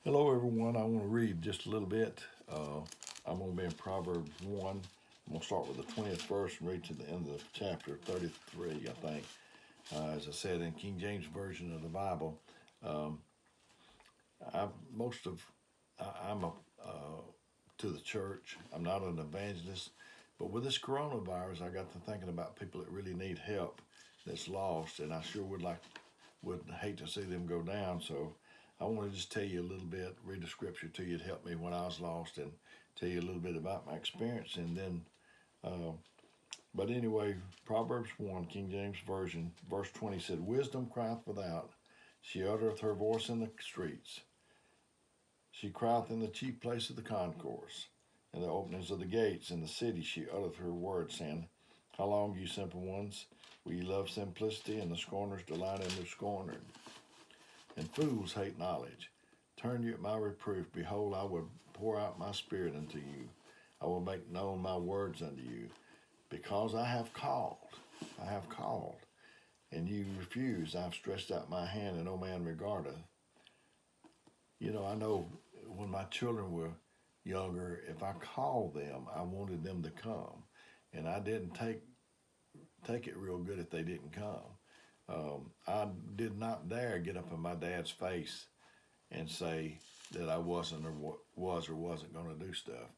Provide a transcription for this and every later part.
Hello, everyone. I want to read just a little bit. I'm going to be in Proverbs 1. I'm going to start with the 20th verse and read to the end of chapter 33, I think. As I said, in King James Version of the Bible, um, I, most of I'm a to the church. I'm not an evangelist, but with this coronavirus, I got to thinking about people that really need help, that's lost, and I sure would hate to see them go down. So I want to just tell you a little bit, read the scripture to you to help me when I was lost, and tell you a little bit about my experience, and then. Uh, but anyway, Proverbs 1, King James Version, verse 20 said, "Wisdom crieth without; she uttereth her voice in the streets. She crieth in the chief place of the concourse, in the openings of the gates. In the city she uttereth her word, saying, How long, you simple ones, will ye love simplicity, and the scorners delight in their scorning? And fools hate knowledge. Turn you at my reproof. Behold, I will pour out my spirit unto you. I will make known my words unto you. Because I have called, and you refuse. I have stretched out my hand, and no man regardeth." You know, I know when my children were younger, if I called them, I wanted them to come, and I didn't take it real good if they didn't come. I did not dare get up in my dad's face and say that I wasn't or was or wasn't going to do stuff.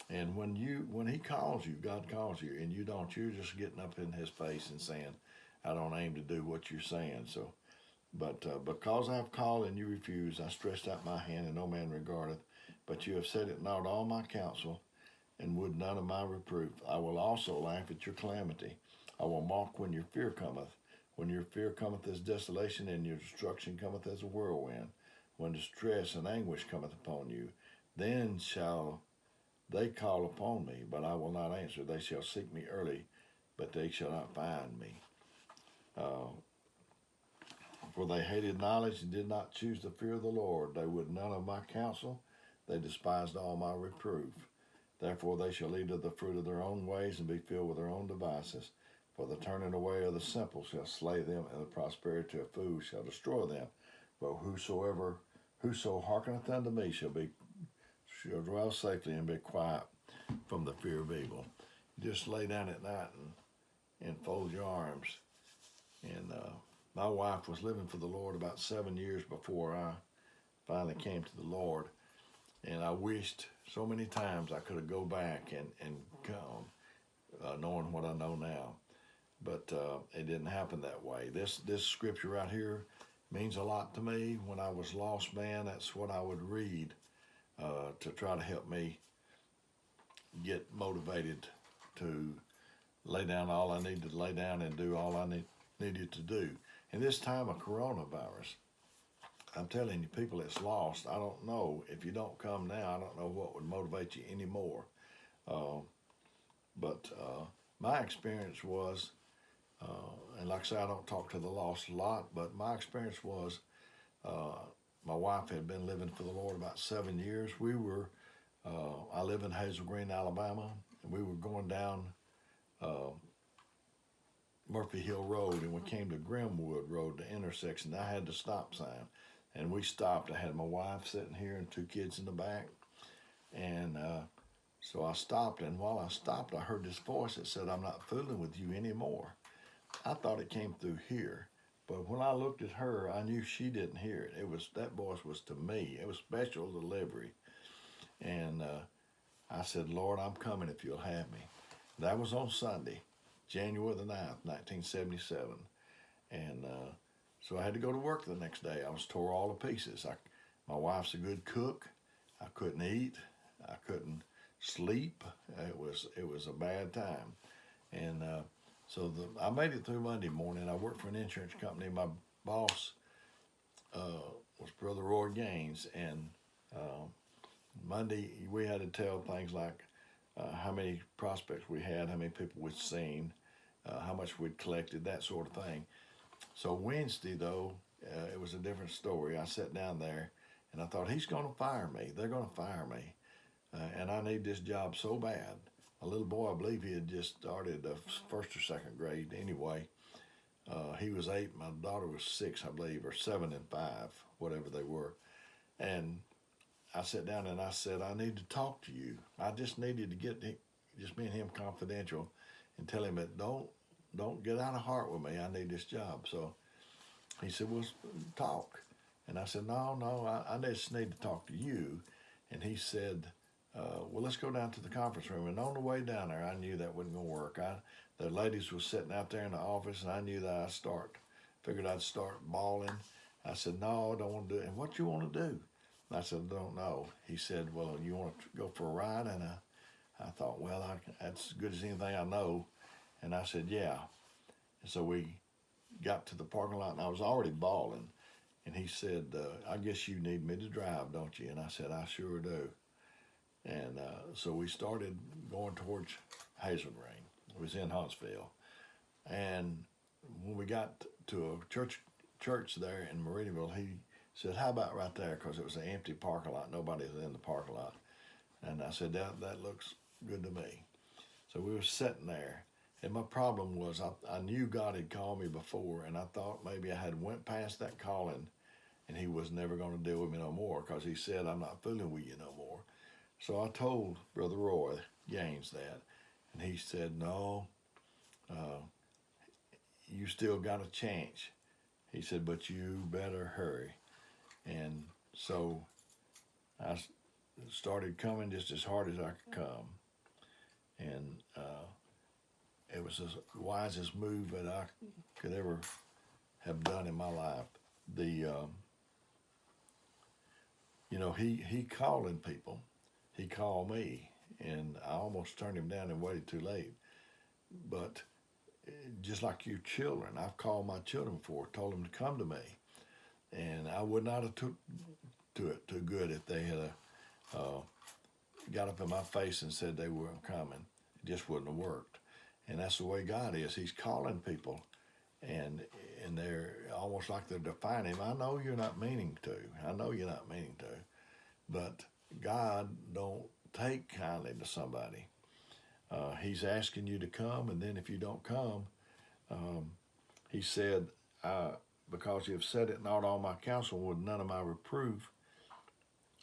And when he calls you, God calls you, and you don't, you're just getting up in his face and saying, "I don't aim to do what you're saying." So, but because I have called and you refuse, I stretched out my hand, and no man regardeth. But you have set at naught all my counsel, and would none of my reproof. I will also laugh at your calamity. I will mock when your fear cometh. When your fear cometh as desolation, and your destruction cometh as a whirlwind. When distress and anguish cometh upon you, then shall they call upon me, but I will not answer. They shall seek me early, but they shall not find me. Uh, for they hated knowledge and did not choose the fear of the Lord. They would none of my counsel. They despised all my reproof. Therefore they shall eat of the fruit of their own ways, and be filled with their own devices. For the turning away of the simple shall slay them, and the prosperity of fools shall destroy them. But whoso hearkeneth unto me shall dwell safely and be quiet from the fear of evil. Just lay down at night and fold your arms. And my wife was living for the Lord about 7 years before I finally came to the Lord. And I wished so many times I could have go back and come, knowing what I know now. But it didn't happen that way. This scripture right here means a lot to me. When I was lost, man, that's what I would read to try to help me get motivated to lay down all I needed to lay down and do all I needed to do. In this time of coronavirus, I'm telling you, people that's lost, I don't know. If you don't come now, I don't know what would motivate you anymore. Uh, but my experience was, and like I say, I don't talk to the lost a lot, but my experience was uh, my wife had been living for the Lord about 7 years. I live in Hazel Green, Alabama, and we were going down uh, Murphy Hill Road, and we came to Grimwood Road, the intersection. I had the stop sign, and we stopped. I had my wife sitting here and two kids in the back, and so I stopped. And while I stopped, I heard this voice that said, "I'm not fooling with you anymore." I thought it came through here, but when I looked at her, I knew she didn't hear it. That voice was to me. It was special delivery, and I said, "Lord, I'm coming if you'll have me." That was on Sunday, January the 9th, 1977. And so I had to go to work the next day. I was tore all to pieces. My wife's a good cook. I couldn't eat. I couldn't sleep. It was a bad time. And I made it through Monday morning. I worked for an insurance company. My boss was Brother Roy Gaines. And Monday we had to tell things like how many prospects we had, how many people we'd seen, how much we'd collected, that sort of thing. So Wednesday, though, it was a different story. I sat down there, and I thought, he's going to fire me. They're going to fire me. And I need this job so bad. A little boy, I believe he had just started first or second grade. Anyway, he was 8. My daughter was 6, I believe, or 7 and 5, whatever they were. And I sat down and I said, I need to talk to you. I just needed to get just me and him confidential and tell him that don't get out of heart with me. I need this job. So he said, well, talk. And I said, no, I just need to talk to you. And he said, well, let's go down to the conference room. And on the way down there, I knew that wasn't going to work. The ladies were sitting out there in the office, and I knew that figured I'd start bawling. I said, no, I don't want to do it. And what you want to do? And I said, I don't know. He said, well, you want to go for a ride? And I thought, well, that's as good as anything I know. And I said, yeah. And so we got to the parking lot, and I was already bawling. And he said, I guess you need me to drive, don't you? And I said, I sure do. And so we started going towards Hazel Green. It was in Huntsville. And when we got to a church there in Meridianville, he said, how about right there? Because it was an empty parking lot. Nobody was in the parking lot. And I said, that looks good to me. So we were sitting there. And my problem was I knew God had called me before, and I thought maybe I had went past that calling, and he was never going to deal with me no more, because he said, I'm not fooling with you no more. So I told Brother Roy Gaines that, and he said, no, you still got a chance. He said, but you better hurry. And so I started coming just as hard as I could come. And it was the wisest move that I could ever have done in my life. He calling people. He called me, and I almost turned him down and waited too late. But just like your children, I've called my children before, told them to come to me, and I would not have took to it too good if they had got up in my face and said they weren't coming. It just wouldn't have worked. And that's the way God is. He's calling people, and they're almost like they're defying him. I know you're not meaning to. But God don't take kindly to somebody. He's asking you to come, and then if you don't come, he said, because you have said it not all my counsel with none of my reproof,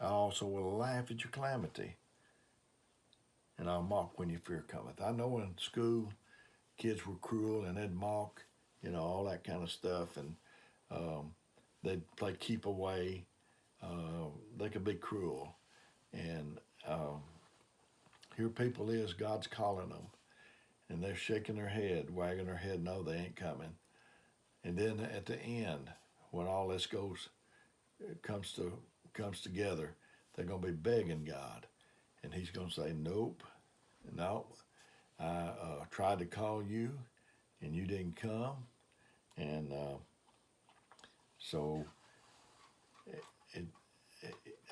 I also will laugh at your calamity, and I'll mock when your fear cometh. I know in school, kids were cruel, and they'd mock, all that kind of stuff, and they'd play keep away. They could be cruel. And here people is, God's calling them, and they're shaking their head, wagging their head, no, they ain't coming. And then at the end, when all this comes together, they're going to be begging God, and he's going to say, nope, I tried to call you, and you didn't come, and so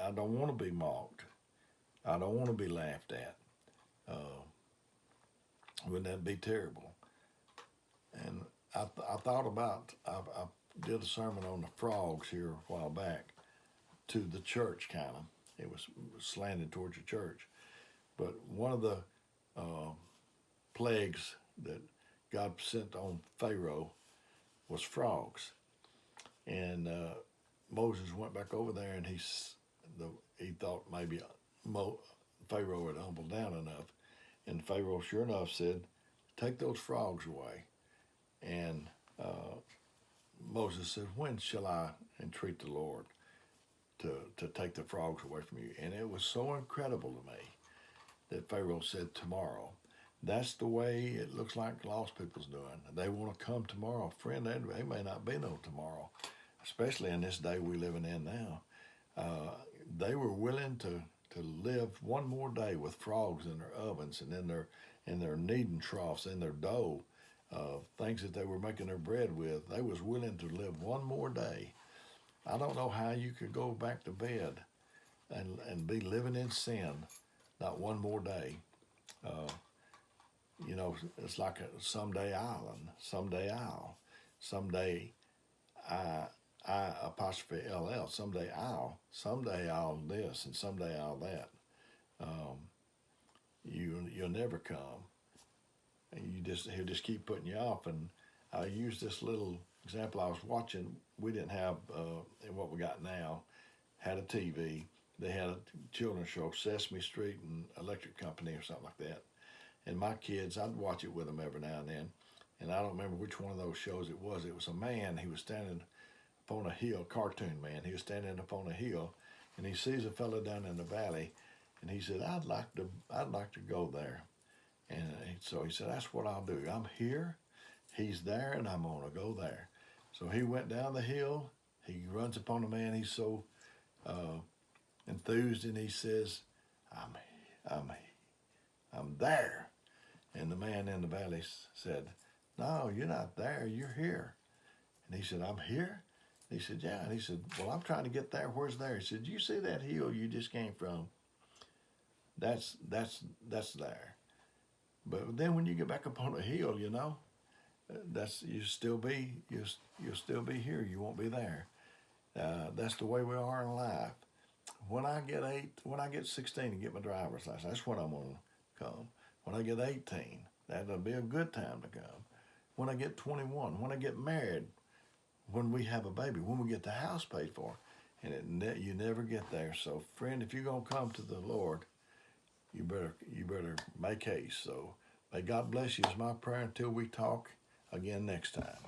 I don't want to be mocked. I don't want to be laughed at. Wouldn't that be terrible? And I thought about, I did a sermon on the frogs here a while back to the church, kind of. It was slanted towards the church. But one of the plagues that God sent on Pharaoh was frogs. And Moses went back over there, and he thought maybe Pharaoh had humbled down enough. And Pharaoh, sure enough, said, take those frogs away. And Moses said, when shall I entreat the Lord to take the frogs away from you? And it was so incredible to me that Pharaoh said, tomorrow. That's the way it looks like lost people's doing. They want to come tomorrow. Friend, they may not be no tomorrow, especially in this day we're living in now. They were willing to live one more day with frogs in their ovens and in their kneading troughs, in their dough, things that they were making their bread with. They was willing to live one more day. I don't know how you could go back to bed and be living in sin, not one more day. It's like a someday island, someday I'll, someday I apostrophe LL, someday I'll this, and someday I'll that. You'll never come. And he'll just keep putting you off. And I use this little example I was watching. We didn't have what we got now, had a TV, they had a children's show, Sesame Street and Electric Company or something like that. And my kids, I'd watch it with them every now and then. And I don't remember which one of those shows it was. It was a man, he was standing upon a hill, cartoon man. He was standing upon a hill, and he sees a fellow down in the valley, and he said, I'd like to go there. And so he said, that's what I'll do. I'm here, he's there, and I'm going to go there. So he went down the hill. He runs upon the man. He's so enthused, and he says, I'm there. And the man in the valley said, no, you're not there. You're here. And he said, I'm here? He said, yeah. And he said, well, I'm trying to get there. Where's there? He said, you see that hill you just came from? That's there. But then when you get back up on the hill, you know, you'll still be here. You won't be there. That's the way we are in life. When I get 16 and get my driver's license, that's when I'm gonna come. When I get 18, that'll be a good time to come. When I get 21, when I get married, when we have a baby, when we get the house paid for, and you never get there. So, friend, if you're gonna come to the Lord, you better make haste. So, may God bless you. Is my prayer until we talk again next time.